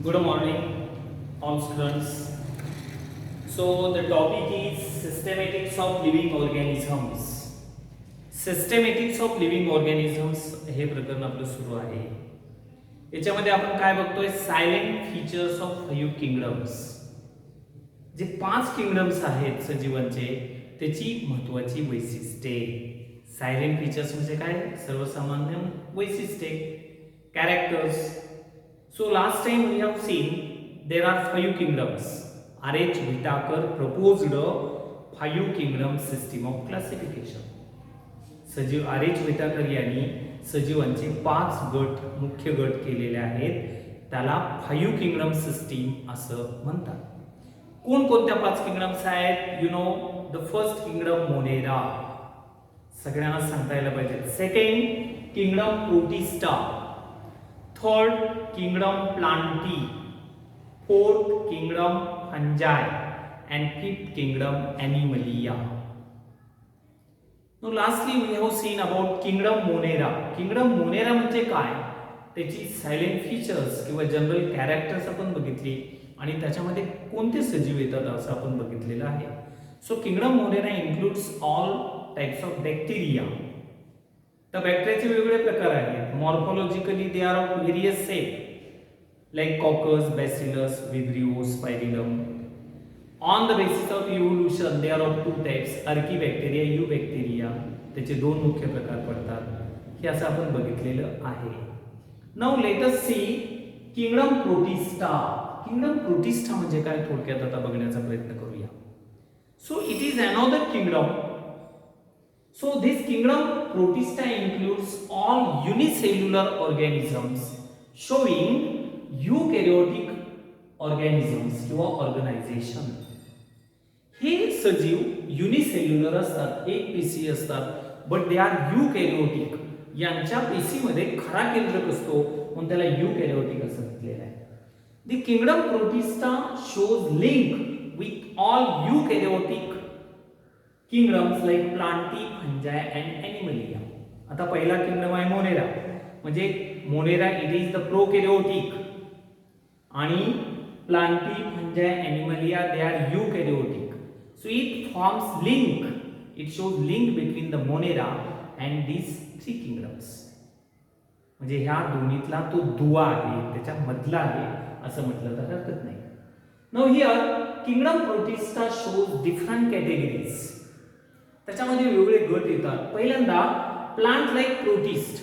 Good morning, all students. So the topic is systematics of living organisms. Systematics of living organisms हे प्रकरण आपलं सुरू आहे. याच्यामध्ये आपण काय बघतोय, सायलेंट फीचर्स ऑफ 5 किंगडम्स. जे 5 किंगडम्स आहेत सजीवांचे, त्याची महत्वाची वैशिष्ट्ये. सायलेंट फीचर्स म्हणजे काय, सर्वसामान्य वैशिष्ट्ये, characters. So last time we have seen there are 5 kingdoms. R.H. Whitaker proposed a 5 kingdom system of classification. सजीव R.H. Whitaker यांनी सजीवांचे 5 गट, मुख्य गट केलेले आहेत. त्याला 5 किंगडम सिस्टीम असं म्हणतात. कोणकोणत्या 5 किंगडम्स आहेत? You know, the first kingdom Monera, सगळ्यांना सांगता यायला पाहिजे. Second kingdom protista, third kingdom Plantae, fourth kingdom fungi and fifth kingdom animalia. Now lastly we have seen about kingdom monera. Kingdom monera म्हणजे काय, त्याची सायलेंट फीचर्स किंवा general characters आपण बघितली आणि त्याच्यामध्ये कोणते सजीव येतात असं आपण बघितलेलं आहे. So kingdom Monera includes all types of bacteria. तर बॅक्टेरियाचे वेगवेगळे प्रकार आहेत. Morphologically they are of various shape like coccus, bacillus, vibrio, spirillum. On the basis of evolution they are of 2 types, archaebacteria, eubacteria. त्याचे 2 मुख्य प्रकार पडतात. हे असं आपण बघितलेलं आहे. Now let us see kingdom protista. Kingdom protista म्हणजे काय थोडक्यात आता बघण्याचा प्रयत्न करूया. So it is another kingdom. So this kingdom Protista includes all unicellular organisms showing eukaryotic organisms किंवा ऑर्गनायझेशन. हे सजीव युनिसेल्युलर असतात, एक पेशी असतात, बट दे आर युकॅरियोटिक. यांच्या पेशीमध्ये खरा केंद्रक असतो म्हणून त्याला युकॅरियोटिक असं म्हटलेलं आहे. The kingdom Protista shows link with all eukaryotic kingdoms like Plantae, Fungi and Animalia. आता पहिला किंगडम आहे मोनेरा, म्हणजे Monera it is the prokaryotic, आणि Plantae, Fungi, Animalia they are eukaryotic. So it forms link, it shows link between the Monera and these 3 kingdoms. म्हणजे ह्या दोन्हीतला तो दुवा आहे, त्याच्या मधला आहे असं म्हटलं तर हरकत नाही. Now here kingdom Protista shows different categories. त्याच्यामध्ये वेगवेगळे गट येतात. पहिल्यांदा प्लांट लाइक प्रोटिस्ट,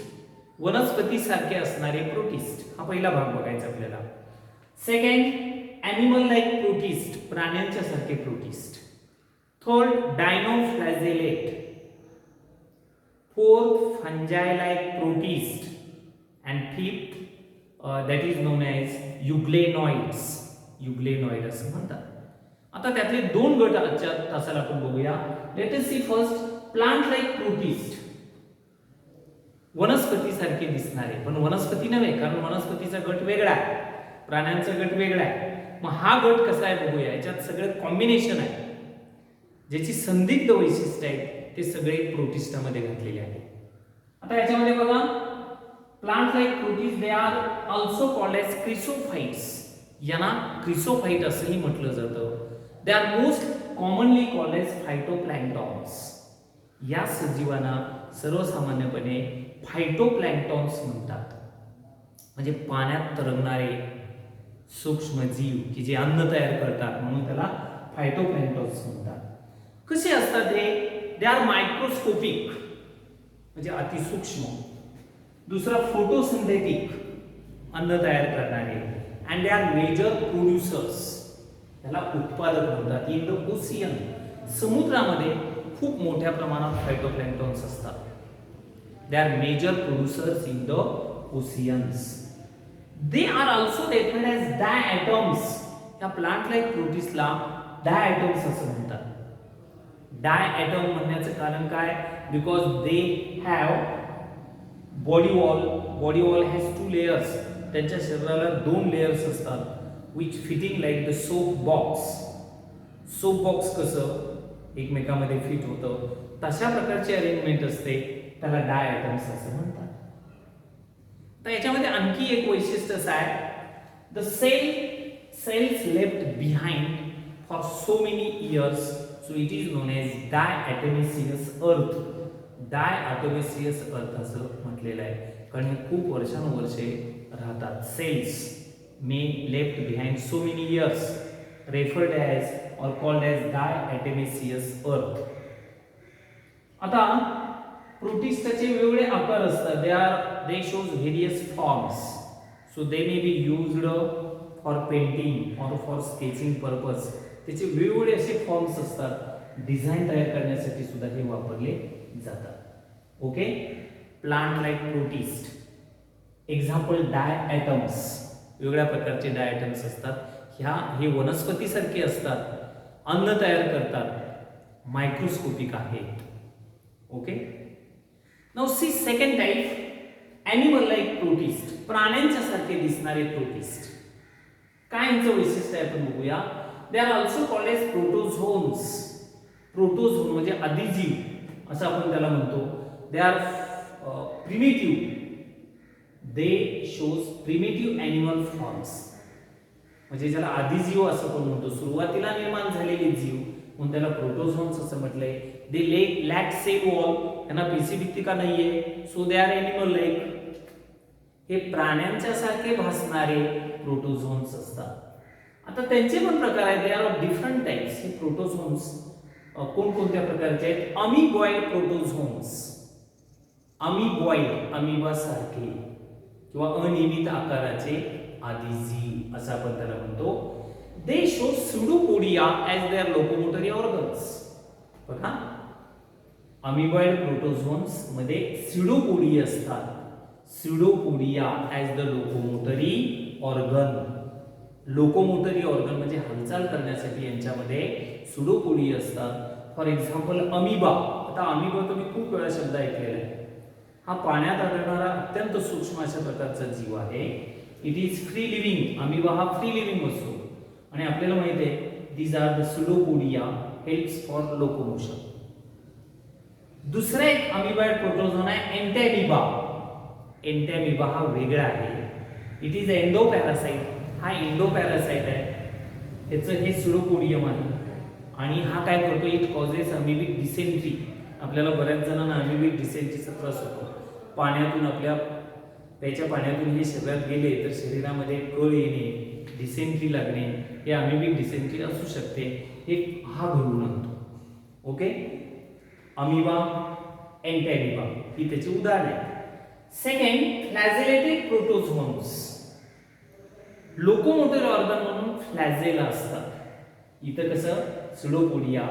वनस्पती सारखे असणारे प्रोटिस्ट, हा पहिला भाग बघायचा आपल्याला. सेकंड ॲनिमल लाइक प्रोटिस्ट, प्राण्यांच्या सारखे protist. Third dinoflagellate. Fourth fungi like protist and fifth that is known as euglenoids. Euglenoid असं म्हणतात. आता त्यातले 2 गट आजच्या तासाला आपण बघूया. Let us see first plant like protist. वनस्पती सारखे दिसणारे, पण वनस्पती नव्हे, कारण वनस्पतीचा गट वेगळा आहे, प्राण्यांचा गट वेगळा आहे. मग हा गट कसा आहे बघूया. याच्यात सगळं कॉम्बिनेशन आहे, ज्याची संदिग्ध वैशिष्ट्ये आहेत ते सगळे प्रोटिस्टामध्ये घातलेले आहे. आता याच्यामध्ये बघा, plant like protist they are also called as chrysophytes. यांना क्रिसोफाइट असंही म्हटलं जातं. They are most commonly called as phytoplanktons. या सजीवांना सर्वसामान्यपणे फायटोप्लॅंक्टॉन्स म्हणतात, म्हणजे पाण्यात तरंगणारे सूक्ष्म जीव की जे अन्न तयार करतात, म्हणून त्याला फायटोप्लॅंक्टॉन्स म्हणतात. कसे असतात हे? दे आर मायक्रोस्कोपिक, म्हणजे अतिसूक्ष्म. दुसरा फोटोसिंथेटिक, अन्न तयार करणारे. And they are major producers, त्याला उत्पादक म्हणतात. इन द ओशियन, समुद्रामध्ये खूप मोठ्या प्रमाणात फायटोप्लॅंक्टॉन्स असतात. They are major producers in the oceans. They are also defined as diatoms. या प्लांट लाइक प्रोटिस्टला डायॲटम्स असं म्हणतात. डायॲटम म्हणण्याचं कारण काय? Because they have body wall. Body wall has 2 layers. त्यांच्या शरीराला 2 लेयर्स असतात, which fitting like the soap box. Soap box कसं एकमेकांमध्ये फिट होतं, तशा प्रकारची अरेंजमेंट असते, त्याला डायॲटम्स असं म्हणतात. तर याच्यामध्ये आणखी एक वैशिष्ट्य असं आहे, The cells left behind for so many years, so it is known as diatomaceous earth. Diatomaceous earth असं म्हटलेलं आहे, कारण हे खूप वर्षानुवर्षे राहतात. Cells may left behind so many years, referred as or called as diatomaceous earth. आता प्रोटिस्टाचे वेगवेगळे आकार असतात. They shows various forms, so they may be used for painting or for sketching purpose. त्याचे वेगवेगळे असे फॉर्म्स असतात, डिझाईन तयार करण्यासाठी सुद्धा हे वापरले जातात. Okay, plant like protist. Example diatoms, वेगवेगळ्या प्रकारचे डायॲटम्स असतात. हे वनस्पतीसारखे असतात, अन्न तयार करतात, मायक्रोस्कोपिक आहेत. Okay, now see second type, animal like protist, प्राण्यांच्या सारखे दिसणारे प्रोटिस्ट. काय यांचं वैशिष्ट्य आहे आपण बघूया. They are also called as protozoans. Protozoan म्हणजे आदिजीव असं आपण त्याला म्हणतो. They are primitive, they shows primitive animal forms, म्हणजे ज्याला आदिजीव असं आपण म्हणतो, सुरुवातीला निर्माण झालेले जीव, म्हणून त्याला प्रोटोझोन्स असं म्हटलंय. दे लॅक सेल वॉल, त्यांना पेशीभित्तिका नाहीये, so they are animal like. हे प्राण्यांच्या सारखे भासणारे प्रोटोझोन्स असतात. आता त्यांचे पण प्रकार आहेत. दे आर ऑफ डिफरंट टाइप्स. हे प्रोटोझोन्स कोणकोणत्या प्रकारचे आहेत. अमिबॉइड प्रोटोझोन्स, अमिबॉइड अमिबा सारखे किंवा अनियमित आकाराचे आदिजीव असं आपण त्याला म्हणतो. They show pseudopodia as their locomotory organs. बघा, अमिबॉइड प्रोटोझोन्स मध्ये स्युडोपोडिया असतात. Pseudopodia as the locomotory organ. Locomotory organ म्हणजे हालचाल करण्यासाठी यांच्यामध्ये स्युडोपोडिया असतात. For example amoeba. आता अमिबा तुम्ही खूप वेळा शब्द ऐकलेला आहे. हा पाण्यात आढळणारा अत्यंत सूक्ष्म अशा प्रकारचा जीव आहे. It is free living. Amoeba हा फ्री लिव्हिंग असतो आणि आपल्याला माहिती आहे these are the pseudopodia helps for locomotion. दुसरा एक अमिबॉइड प्रोटोझोन आहे एंटॅमिबा. एंटॅमिबा हा वेगळा आहे. It is endoparasite. हा एंडोपॅरासाइट आहे. त्याचं हे स्युडोपोडियम आहे आणि हा काय करतो, इट कॉजेस अमिबिक डिसेंट्री. आपल्याला बऱ्याच जणांना अमिबिक डिसेंट्रीचा त्रास होतो. पाण्यातून आपल्या प्याच्या पाण्यातून हे शरीरात गेले तर शरीरामध्ये कळ येणे, डिसेंट्री लागणे, हे अमिबिक डिसेंट्री असू शकते. हे हा घडवून आणतो. ओके, अमिबा, एंटॅमिबा ही त्याची उदाहरणे आहेत. सेकंड, फ्लॅजेलेटेड प्रोटोझोन्स. लोकोमोटर ऑर्गन म्हणून फ्लॅजेला असतात. इथं कसं स्युडोपोडिया,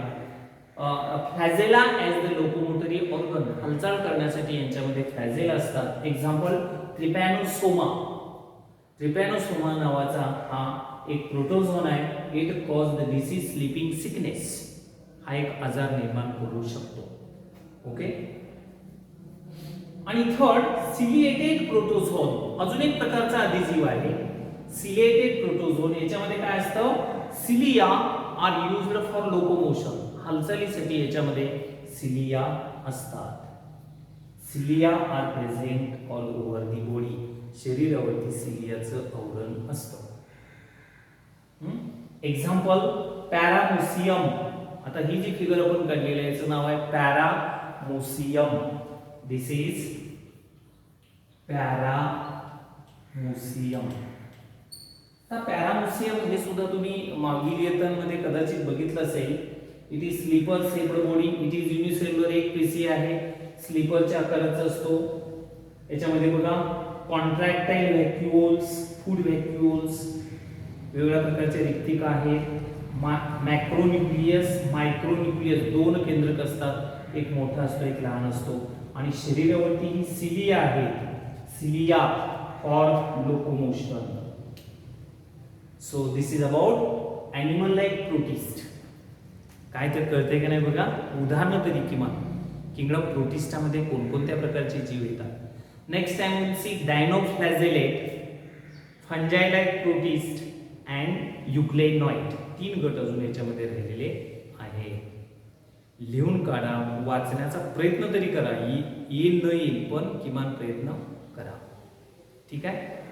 फ्लॅजेला ॲज द लोकोमोटरी ऑर्गन, हालचाल करण्यासाठी यांच्यामध्ये फ्लॅजेला असतात. एक्झाम्पल ट्रिपॅनोसोमा. ट्रिपॅनोसोमा नावाचा हा एक प्रोटोझोन आहे. It cause the disease sleeping sickness. हा एक आजार निर्माण करू शकतो. ओके, आणि थर्ड, सिलिएटेड प्रोटोझोन. अजून एक प्रकारचा आदिजीव आहे सिलिएटेड प्रोटोझोन. याच्यामध्ये काय असतं, cilia are used for locomotion. हालचालीसाठी याच्यामध्ये सिलिया असतात. Cilia are present all over the body. शरीरावरती सिलियाचं आवरण असतं. Example paramecium. आता ही जी फिगर आपण काढलेली आहे याचं नाव आहे पॅरामोसियम. दिस इज पॅरामोसियम. आता पॅरामोसियम हे सुद्धा तुम्ही मागील इयत्तांमध्ये कदाचित बघितलं असेल. It is slipper shaped body. It is unicellular, एक पेशी आहे, स्लीपरच्या आकाराचा असतो. याच्यामध्ये बघा कॉन्ट्रॅक्टाईल व्हॅक्युओल्स, फूड व्हॅक्युओल्स, वेगवेगळ्या प्रकारचे रिक्तिका आहेत. मॅक्रोन्यूक्लियस, मायक्रोन्यूक्लियस, दोन केंद्रक असतात. एक मोठा असतो, एक लहान असतो. आणि शरीरावरती ही सिलिया आहे, cilia for locomotion. So this is about animal like protist. काय तर कळतंय का नाही बघा. उदाहरण तरी किमान किंगडम प्रोटिस्टामध्ये कोणकोणत्या प्रकारचे जीव येतात. Next time will see dinoflagellate, fungi like protist and euglenoid. 3 गट अजून याच्यामध्ये राहिलेले आहे. लिहून काढा, वाचण्याचा प्रयत्न तरी करा. येईल न येईल पण किमान प्रयत्न करा. ठीक आहे.